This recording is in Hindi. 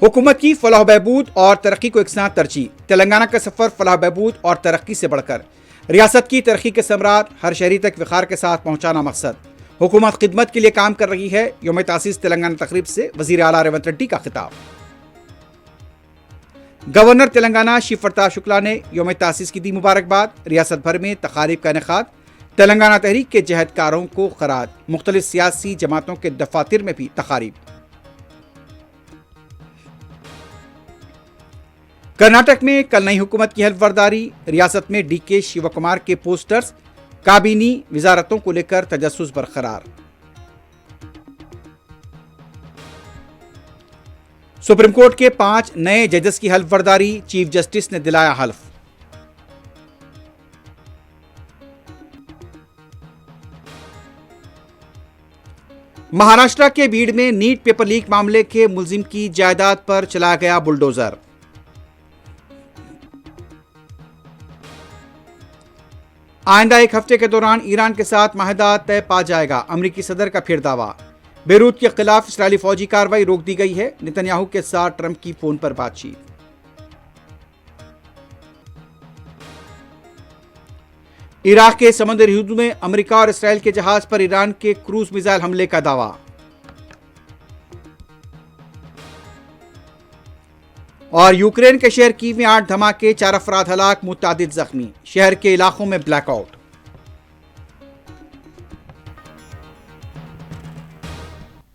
हुकूमत की फलाह बहबूद और तरक्की को एक साथ तरजीह। तेलंगाना का सफर फलाह बहबूद और तरक्की से बढ़कर रियासत की तरक्की के समराट हर शहरी तक विखार के साथ पहुंचाना मकसद। हुकूमत खिदमत के लिए काम कर रही है। यौम तासीस तेलंगाना तकरीब से वजीर आला रेवंत रेड्डी का खिताब। गवर्नर तेलंगाना शिव प्रताप शुक्ला ने यौम तासीस की दी मुबारकबाद। रियासत भर में तकारीब का इनेकाद। तेलंगाना तहरीक के जहदकारों को खराज। मुख्तलिफ सियासी जमातों के दफातर में भी तकारीब। कर्नाटक में कल नई हुकूमत की हल्फबर्दारी। रियासत में डीके शिव कुमार के पोस्टर्स। काबीनी विजारतों को लेकर तजस्सुस बरकरार। सुप्रीम कोर्ट के 5 नए जजेस की हल्फबर्दारी। चीफ जस्टिस ने दिलाया हल्फ। महाराष्ट्र के बीड़ में नीट पेपर लीक मामले के मुलजिम की जायदाद पर चलाया गया बुलडोजर। आइंदा एक हफ्ते के दौरान ईरान के साथ माहिदा तय पा जाएगा। अमरीकी सदर का फिर दावा। बेरूत के खिलाफ इस्राएली फौजी कार्रवाई रोक दी गई है। नेतन्याहू के साथ ट्रंप की फोन पर बातचीत। इराक के समुद्री हदूद में अमेरिका और इस्राएल के जहाज पर ईरान के क्रूज मिसाइल हमले का दावा। और यूक्रेन के शहर कीव में 8 धमाके, 4 अफराद हलाक, मुतादिद जख्मी। शहर के इलाकों में ब्लैकआउट।